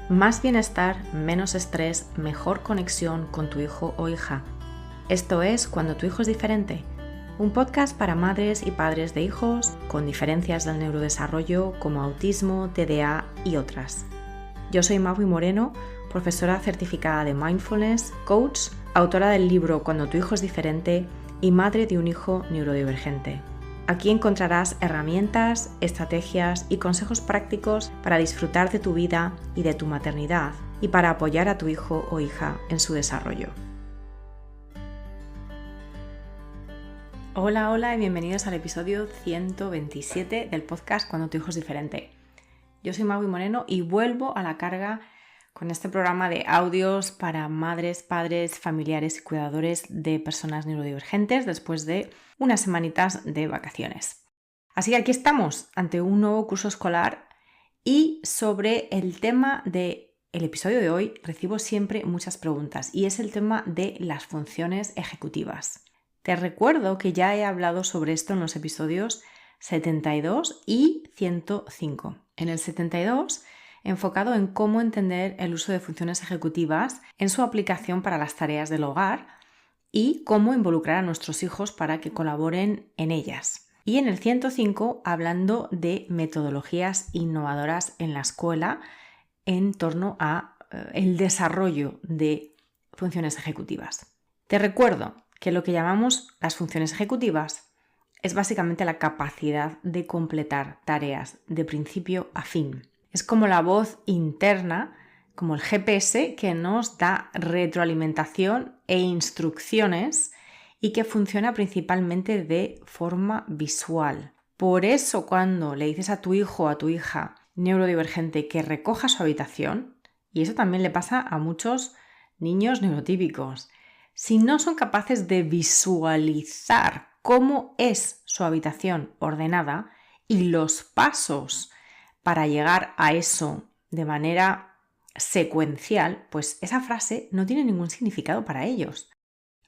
Más bienestar, menos estrés, mejor conexión con tu hijo o hija. Esto es Cuando tu hijo es diferente, un podcast para madres y padres de hijos con diferencias del neurodesarrollo como autismo, TDA y otras. Yo soy Maui Moreno, profesora certificada de Mindfulness, coach, autora del libro Cuando tu hijo es diferente y madre de un hijo neurodivergente. Aquí encontrarás herramientas, estrategias y consejos prácticos para disfrutar de tu vida y de tu maternidad y para apoyar a tu hijo o hija en su desarrollo. Hola y bienvenidos al episodio 127 del podcast Cuando tu hijo es diferente. Yo soy Maui Moreno y vuelvo a la carga con este programa de audios para madres, padres, familiares y cuidadores de personas neurodivergentes después de unas semanitas de vacaciones. Así que aquí estamos ante un nuevo curso escolar y sobre el tema del episodio de hoy recibo siempre muchas preguntas y es el tema de las funciones ejecutivas. Te recuerdo que ya he hablado sobre esto en los episodios 72 y 105. En el 72 enfocado en cómo entender el uso de funciones ejecutivas en su aplicación para las tareas del hogar y cómo involucrar a nuestros hijos para que colaboren en ellas. Y en el 105 hablando de metodologías innovadoras en la escuela en torno a el desarrollo de funciones ejecutivas. Te recuerdo que lo que llamamos las funciones ejecutivas es básicamente la capacidad de completar tareas de principio a fin. Es como la voz interna, como el GPS que nos da retroalimentación e instrucciones y que funciona principalmente de forma visual. Por eso cuando le dices a tu hijo o a tu hija neurodivergente que recoja su habitación, y eso también le pasa a muchos niños neurotípicos, si no son capaces de visualizar cómo es su habitación ordenada y los pasos para llegar a eso de manera secuencial, pues esa frase no tiene ningún significado para ellos.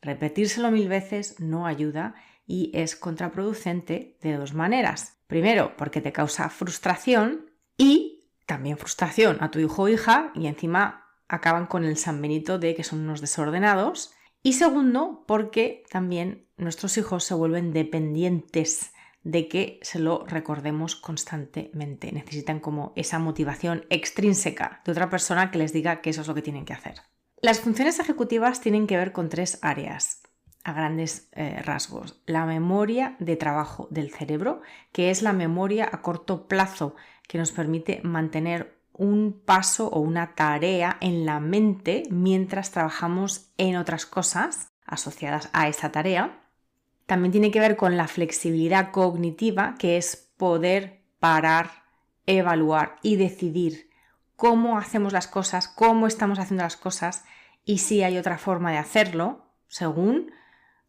Repetírselo 1000 veces no ayuda y es contraproducente de dos maneras. Primero, porque te causa frustración y también frustración a tu hijo o hija y encima acaban con el San Benito de que son unos desordenados. Y segundo, porque también nuestros hijos se vuelven dependientes de que se lo recordemos constantemente. Necesitan como esa motivación extrínseca de otra persona que les diga que eso es lo que tienen que hacer. Las funciones ejecutivas tienen que ver con tres áreas a grandes rasgos. La memoria de trabajo del cerebro, que es la memoria a corto plazo que nos permite mantener un paso o una tarea en la mente mientras trabajamos en otras cosas asociadas a esa tarea. También tiene que ver con la flexibilidad cognitiva, que es poder parar, evaluar y decidir cómo hacemos las cosas, cómo estamos haciendo las cosas y si hay otra forma de hacerlo según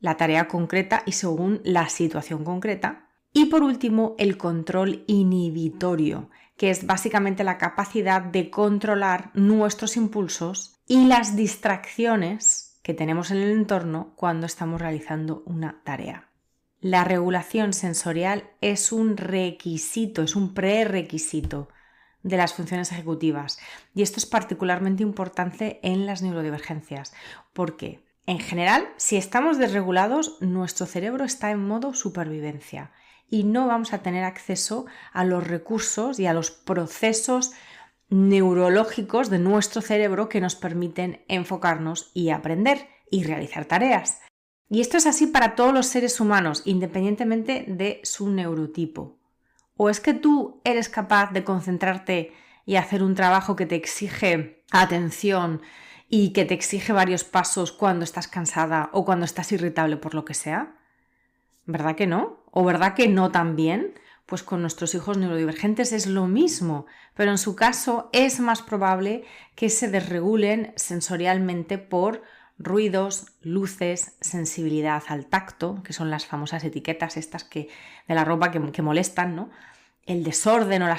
la tarea concreta y según la situación concreta. Y por último, el control inhibitorio, que es básicamente la capacidad de controlar nuestros impulsos y las distracciones que tenemos en el entorno cuando estamos realizando una tarea. La regulación sensorial es un requisito, es un prerequisito de las funciones ejecutivas y esto es particularmente importante en las neurodivergencias porque, en general, si estamos desregulados, nuestro cerebro está en modo supervivencia y no vamos a tener acceso a los recursos y a los procesos neurológicos de nuestro cerebro que nos permiten enfocarnos y aprender y realizar tareas. Y esto es así para todos los seres humanos, independientemente de su neurotipo. ¿O es que tú eres capaz de concentrarte y hacer un trabajo que te exige atención y que te exige varios pasos cuando estás cansada o cuando estás irritable por lo que sea? ¿Verdad que no? ¿O verdad que no también? Pues con nuestros hijos neurodivergentes es lo mismo, pero en su caso es más probable que se desregulen sensorialmente por ruidos, luces, sensibilidad al tacto, que son las famosas etiquetas estas de la ropa que molestan, ¿no? El desorden o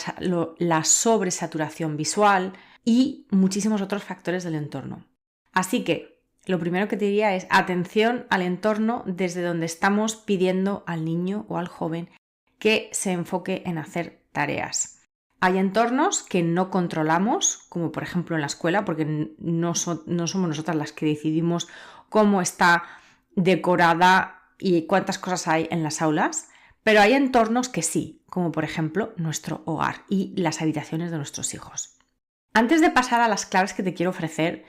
la sobresaturación visual y muchísimos otros factores del entorno. Así que lo primero que te diría es atención al entorno desde donde estamos pidiendo al niño o al joven que se enfoque en hacer tareas. Hay entornos que no controlamos, como por ejemplo en la escuela, porque no somos nosotras las que decidimos cómo está decorada y cuántas cosas hay en las aulas, pero hay entornos que sí, como por ejemplo nuestro hogar y las habitaciones de nuestros hijos. Antes de pasar a las claves que te quiero ofrecer,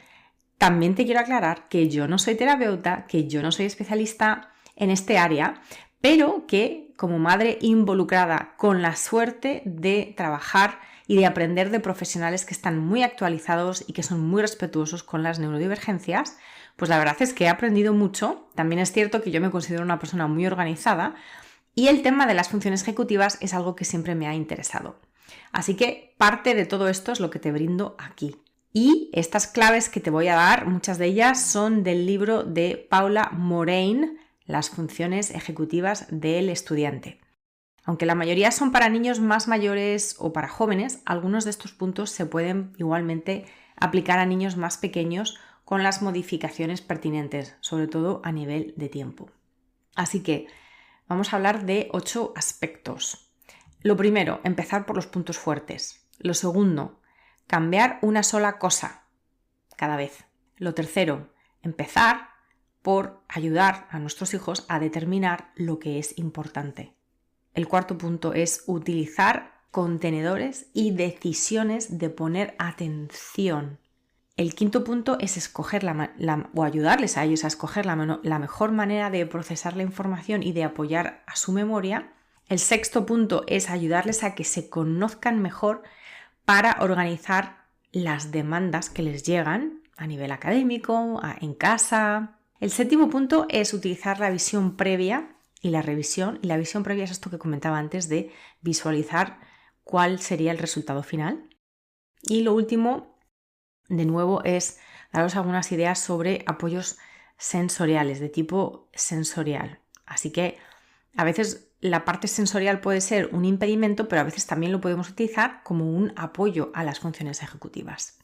también te quiero aclarar que yo no soy terapeuta, que yo no soy especialista en este área, pero que como madre involucrada con la suerte de trabajar y de aprender de profesionales que están muy actualizados y que son muy respetuosos con las neurodivergencias, pues la verdad es que he aprendido mucho. También es cierto que yo me considero una persona muy organizada y el tema de las funciones ejecutivas es algo que siempre me ha interesado. Así que parte de todo esto es lo que te brindo aquí. Y estas claves que te voy a dar, muchas de ellas son del libro de Paula Moraine, Las funciones ejecutivas del estudiante. Aunque la mayoría son para niños más mayores o para jóvenes, algunos de estos puntos se pueden igualmente aplicar a niños más pequeños con las modificaciones pertinentes, sobre todo a nivel de tiempo. Así que vamos a hablar de 8 aspectos. Lo primero, empezar por los puntos fuertes. Lo segundo, cambiar una sola cosa cada vez. Lo tercero, empezar por ayudar a nuestros hijos a determinar lo que es importante. El cuarto punto es utilizar contenedores y decisiones de poner atención. El quinto punto es escoger o ayudarles a ellos a escoger la mejor manera de procesar la información y de apoyar a su memoria. El sexto punto es ayudarles a que se conozcan mejor para organizar las demandas que les llegan a nivel académico, en casa. El séptimo punto es utilizar la visión previa y la revisión. Y la visión previa es esto que comentaba antes de visualizar cuál sería el resultado final. Y lo último, de nuevo, es daros algunas ideas sobre apoyos sensoriales, de tipo sensorial. Así que a veces la parte sensorial puede ser un impedimento, pero a veces también lo podemos utilizar como un apoyo a las funciones ejecutivas.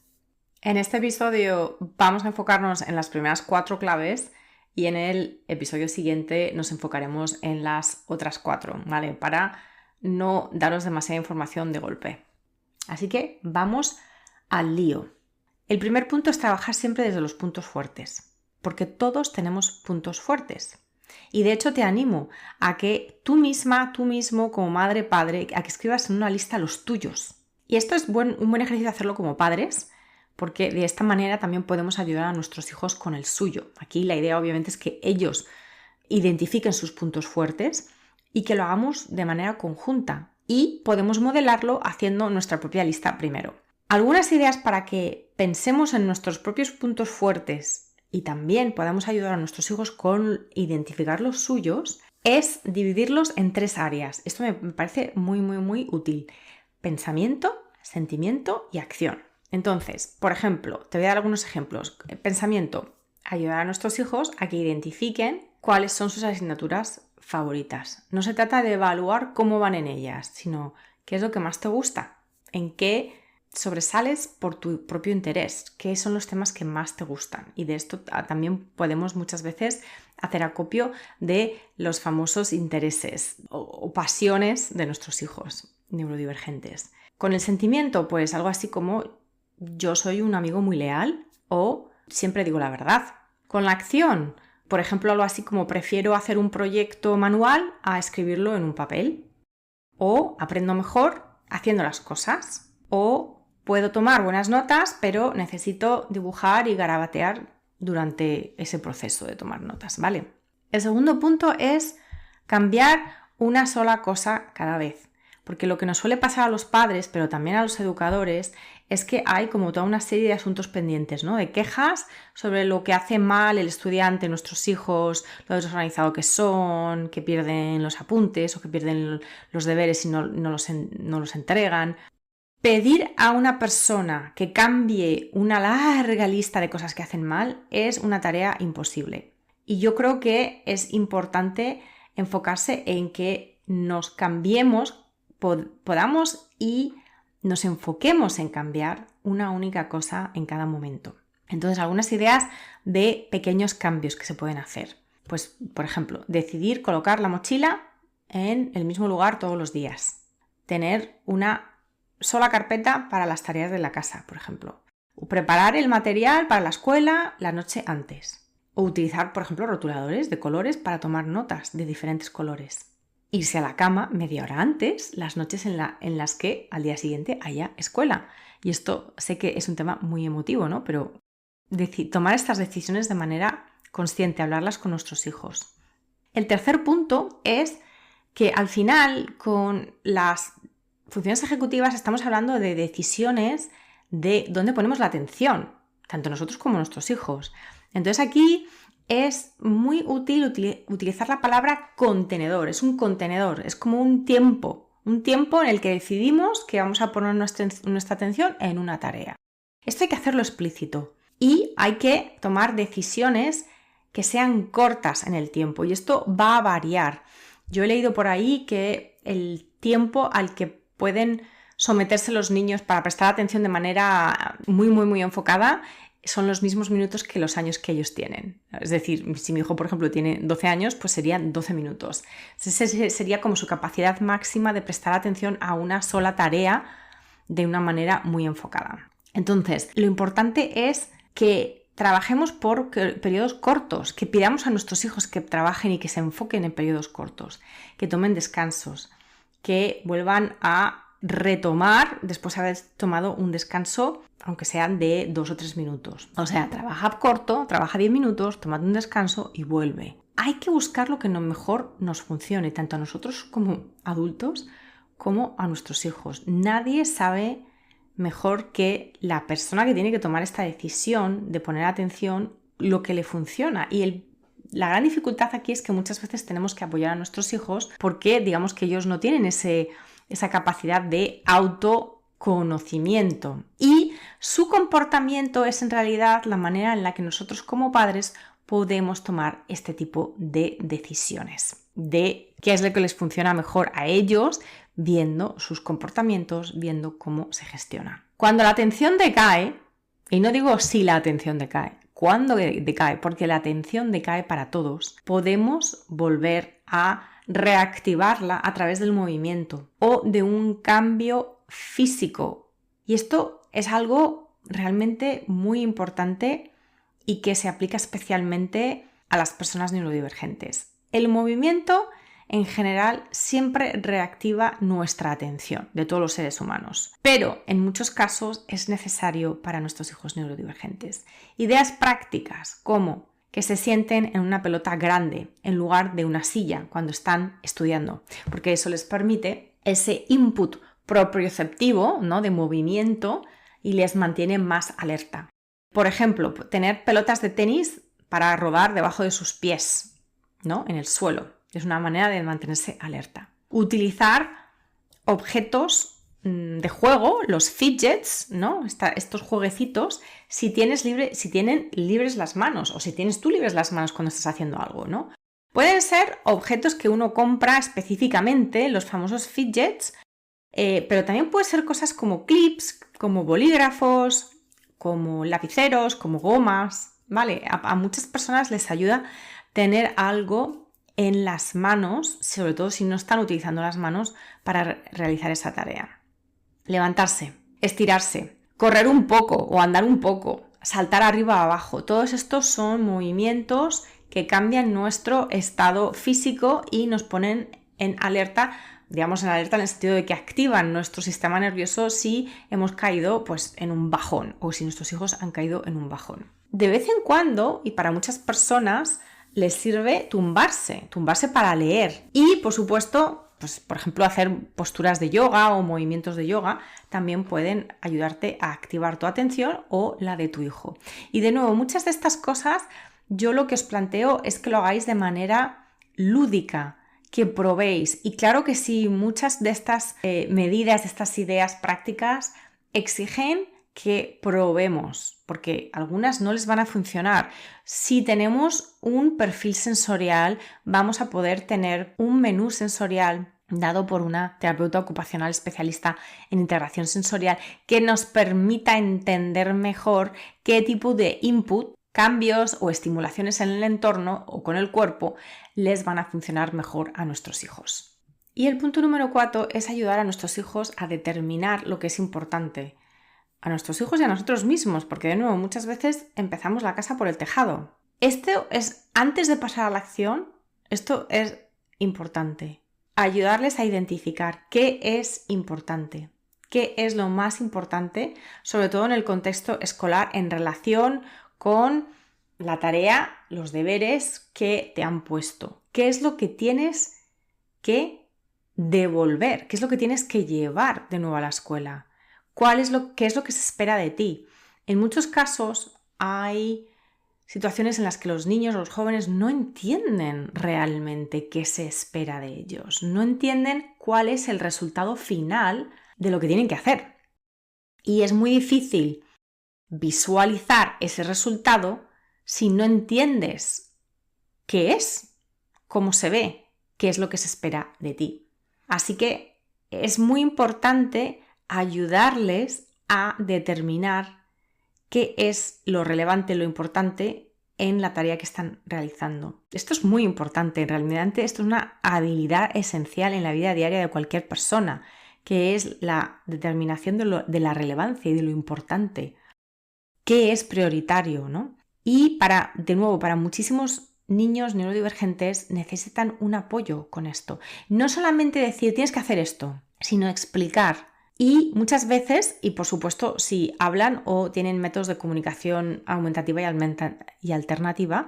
En este episodio vamos a enfocarnos en las primeras 4 claves y en el episodio siguiente nos enfocaremos en las otras 4, ¿vale? Para no daros demasiada información de golpe. Así que vamos al lío. El primer punto es trabajar siempre desde los puntos fuertes, porque todos tenemos puntos fuertes. Y de hecho te animo a que tú misma, tú mismo, como madre, padre, a que escribas en una lista los tuyos. Y esto es un buen ejercicio hacerlo como padres, porque de esta manera también podemos ayudar a nuestros hijos con el suyo. Aquí la idea obviamente es que ellos identifiquen sus puntos fuertes y que lo hagamos de manera conjunta. Y podemos modelarlo haciendo nuestra propia lista primero. Algunas ideas para que pensemos en nuestros propios puntos fuertes y también podamos ayudar a nuestros hijos con identificar los suyos es dividirlos en 3 áreas. Esto me parece muy, muy, muy útil. Pensamiento, sentimiento y acción. Entonces, por ejemplo, te voy a dar algunos ejemplos. Pensamiento, ayudar a nuestros hijos a que identifiquen cuáles son sus asignaturas favoritas. No se trata de evaluar cómo van en ellas, sino qué es lo que más te gusta, en qué sobresales por tu propio interés, qué son los temas que más te gustan. Y de esto también podemos muchas veces hacer acopio de los famosos intereses o pasiones de nuestros hijos neurodivergentes. Con el sentimiento, pues algo así como yo soy un amigo muy leal o siempre digo la verdad. Con la acción, por ejemplo, algo así como prefiero hacer un proyecto manual a escribirlo en un papel. O aprendo mejor haciendo las cosas. O puedo tomar buenas notas, pero necesito dibujar y garabatear durante ese proceso de tomar notas, ¿vale? El segundo punto es cambiar una sola cosa cada vez. Porque lo que nos suele pasar a los padres, pero también a los educadores, es que hay como toda una serie de asuntos pendientes, ¿no? De quejas sobre lo que hace mal el estudiante, nuestros hijos, lo desorganizado que son, que pierden los apuntes o que pierden los deberes y no los entregan. Pedir a una persona que cambie una larga lista de cosas que hacen mal es una tarea imposible. Y yo creo que es importante enfocarse en que nos cambiemos, podamos y nos enfoquemos en cambiar una única cosa en cada momento. Entonces, algunas ideas de pequeños cambios que se pueden hacer. Pues, por ejemplo, decidir colocar la mochila en el mismo lugar todos los días. Tener una sola carpeta para las tareas de la casa, por ejemplo. O preparar el material para la escuela la noche antes. O utilizar, por ejemplo, rotuladores de colores para tomar notas de diferentes colores. Irse a la cama media hora antes, las noches en las que al día siguiente haya escuela. Y esto sé que es un tema muy emotivo, ¿no? Pero tomar estas decisiones de manera consciente, hablarlas con nuestros hijos. El tercer punto es que al final con las funciones ejecutivas estamos hablando de decisiones de dónde ponemos la atención, tanto nosotros como nuestros hijos. Entonces aquí es muy útil utilizar la palabra contenedor. Es un contenedor, es como un tiempo en el que decidimos que vamos a poner nuestra atención en una tarea. Esto hay que hacerlo explícito y hay que tomar decisiones que sean cortas en el tiempo y esto va a variar. Yo he leído por ahí que el tiempo al que pueden someterse los niños para prestar atención de manera muy enfocada son los mismos minutos que los años que ellos tienen. Es decir, si mi hijo, por ejemplo, tiene 12 años, pues serían 12 minutos. Ese sería como su capacidad máxima de prestar atención a una sola tarea de una manera muy enfocada. Entonces, lo importante es que trabajemos por periodos cortos, que pidamos a nuestros hijos que trabajen y que se enfoquen en periodos cortos, que tomen descansos, que vuelvan a retomar después de haber tomado un descanso, aunque sean de 2 o 3 minutos. O sea, trabaja corto, trabaja 10 minutos, toma un descanso y vuelve. Hay que buscar lo que mejor nos funcione, tanto a nosotros como adultos, como a nuestros hijos. Nadie sabe mejor que la persona que tiene que tomar esta decisión de poner atención lo que le funciona. Y la gran dificultad aquí es que muchas veces tenemos que apoyar a nuestros hijos porque digamos que ellos no tienen esa capacidad de autoconocimiento y su comportamiento es en realidad la manera en la que nosotros como padres podemos tomar este tipo de decisiones, de qué es lo que les funciona mejor a ellos, viendo sus comportamientos, viendo cómo se gestionan. Cuando la atención decae, y no digo si la atención decae, cuando decae, porque la atención decae para todos, podemos volver a reactivarla a través del movimiento o de un cambio físico. Y esto es algo realmente muy importante y que se aplica especialmente a las personas neurodivergentes. El movimiento en general siempre reactiva nuestra atención de todos los seres humanos, pero en muchos casos es necesario para nuestros hijos neurodivergentes. Ideas prácticas como que se sienten en una pelota grande en lugar de una silla cuando están estudiando, porque eso les permite ese input proprioceptivo, ¿no?, de movimiento y les mantiene más alerta. Por ejemplo, tener pelotas de tenis para rodar debajo de sus pies, ¿no?, en el suelo. Es una manera de mantenerse alerta. Utilizar objetos de juego, los fidgets, ¿no?, estos jueguecitos, si tienen libres las manos o si tienes tú libres las manos cuando estás haciendo algo, ¿no? Pueden ser objetos que uno compra específicamente, los famosos fidgets, pero también puede ser cosas como clips, como bolígrafos, como lapiceros, como gomas, ¿vale? A muchas personas les ayuda tener algo en las manos, sobre todo si no están utilizando las manos para realizar esa tarea. Levantarse, estirarse, correr un poco o andar un poco, saltar arriba o abajo. Todos estos son movimientos que cambian nuestro estado físico y nos ponen en alerta, digamos en alerta en el sentido de que activan nuestro sistema nervioso si hemos caído pues, en un bajón o si nuestros hijos han caído en un bajón. De vez en cuando, y para muchas personas, les sirve tumbarse para leer y, por supuesto, pues, por ejemplo, hacer posturas de yoga o movimientos de yoga también pueden ayudarte a activar tu atención o la de tu hijo. Y de nuevo, muchas de estas cosas yo lo que os planteo es que lo hagáis de manera lúdica, que probéis. Y claro que sí, muchas de estas medidas, de estas ideas prácticas exigen que probemos, porque algunas no les van a funcionar. Si tenemos un perfil sensorial, vamos a poder tener un menú sensorial dado por una terapeuta ocupacional especialista en integración sensorial que nos permita entender mejor qué tipo de input, cambios o estimulaciones en el entorno o con el cuerpo les van a funcionar mejor a nuestros hijos. Y el punto número 4 es ayudar a nuestros hijos a determinar lo que es importante. A nuestros hijos y a nosotros mismos, porque de nuevo muchas veces empezamos la casa por el tejado. Esto es, antes de pasar a la acción, esto es importante. Ayudarles a identificar qué es importante, qué es lo más importante, sobre todo en el contexto escolar en relación con la tarea, los deberes que te han puesto. ¿Qué es lo que tienes que devolver? ¿Qué es lo que tienes que llevar de nuevo a la escuela? ¿Qué es lo que se espera de ti? En muchos casos hay situaciones en las que los niños o los jóvenes no entienden realmente qué se espera de ellos, no entienden cuál es el resultado final de lo que tienen que hacer. Y es muy difícil visualizar ese resultado si no entiendes qué es, cómo se ve, qué es lo que se espera de ti. Así que es muy importante ayudarles a determinar qué es lo relevante, lo importante en la tarea que están realizando. Esto es muy importante, en realidad esto es una habilidad esencial en la vida diaria de cualquier persona, que es la determinación de la relevancia y de lo importante. ¿Qué es prioritario, no? Y de nuevo, para muchísimos niños neurodivergentes necesitan un apoyo con esto. No solamente decir tienes que hacer esto, sino explicar. Y muchas veces, y por supuesto si hablan o tienen métodos de comunicación aumentativa y alternativa,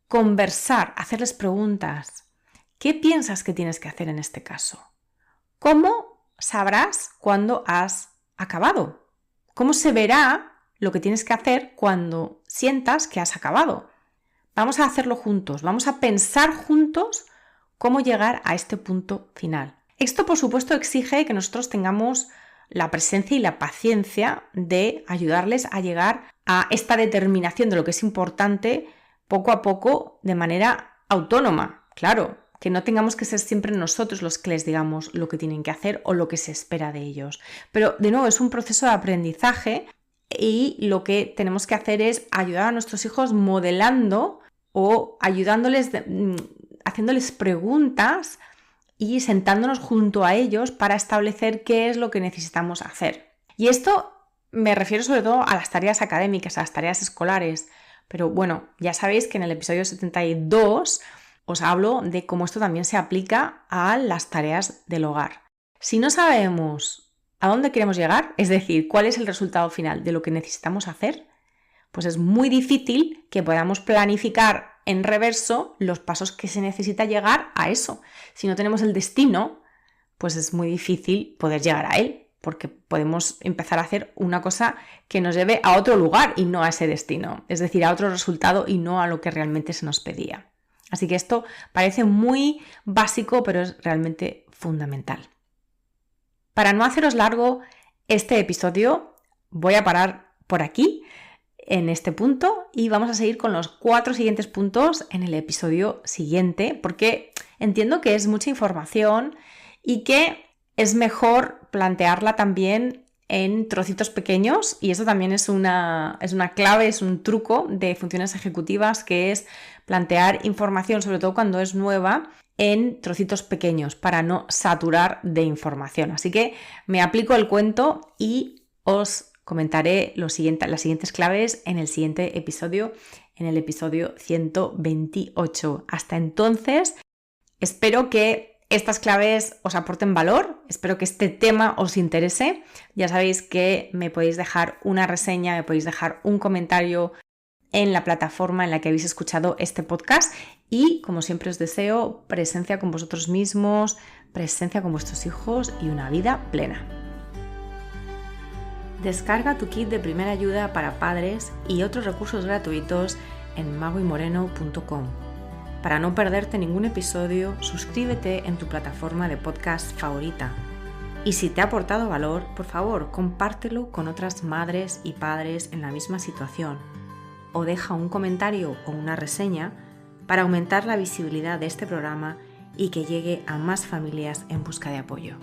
conversar, hacerles preguntas. ¿Qué piensas que tienes que hacer en este caso? ¿Cómo sabrás cuándo has acabado? ¿Cómo se verá lo que tienes que hacer cuando sientas que has acabado? Vamos a hacerlo juntos, vamos a pensar juntos cómo llegar a este punto final. Esto, por supuesto, exige que nosotros tengamos la presencia y la paciencia de ayudarles a llegar a esta determinación de lo que es importante poco a poco de manera autónoma. Claro, que no tengamos que ser siempre nosotros los que les digamos lo que tienen que hacer o lo que se espera de ellos. Pero, de nuevo, es un proceso de aprendizaje y lo que tenemos que hacer es ayudar a nuestros hijos modelando o ayudándoles, haciéndoles preguntas y sentándonos junto a ellos para establecer qué es lo que necesitamos hacer. Y esto me refiero sobre todo a las tareas académicas, a las tareas escolares. Pero bueno, ya sabéis que en el episodio 72 os hablo de cómo esto también se aplica a las tareas del hogar. Si no sabemos a dónde queremos llegar, es decir, cuál es el resultado final de lo que necesitamos hacer, pues es muy difícil que podamos planificar en reverso los pasos que se necesita llegar a eso. Si no tenemos el destino, pues es muy difícil poder llegar a él, porque podemos empezar a hacer una cosa que nos lleve a otro lugar y no a ese destino, es decir, a otro resultado y no a lo que realmente se nos pedía. Así que esto parece muy básico, pero es realmente fundamental. Para no haceros largo este episodio, voy a parar por aquí, en este punto, y vamos a seguir con los 4 siguientes puntos en el episodio siguiente, porque entiendo que es mucha información y que es mejor plantearla también en trocitos pequeños, y eso también es una clave, es un truco de funciones ejecutivas, que es plantear información, sobre todo cuando es nueva, en trocitos pequeños para no saturar de información. Así que me aplico el cuento y os comentaré las siguientes claves en el siguiente episodio, en el episodio 128. Hasta entonces, espero que estas claves os aporten valor, espero que este tema os interese. Ya sabéis que me podéis dejar una reseña, me podéis dejar un comentario en la plataforma en la que habéis escuchado este podcast y, como siempre, os deseo presencia con vosotros mismos, presencia con vuestros hijos y una vida plena. Descarga tu kit de primera ayuda para padres y otros recursos gratuitos en magoymoreno.com. Para no perderte ningún episodio, suscríbete en tu plataforma de podcast favorita. Y si te ha aportado valor, por favor, compártelo con otras madres y padres en la misma situación. O deja un comentario o una reseña para aumentar la visibilidad de este programa y que llegue a más familias en busca de apoyo.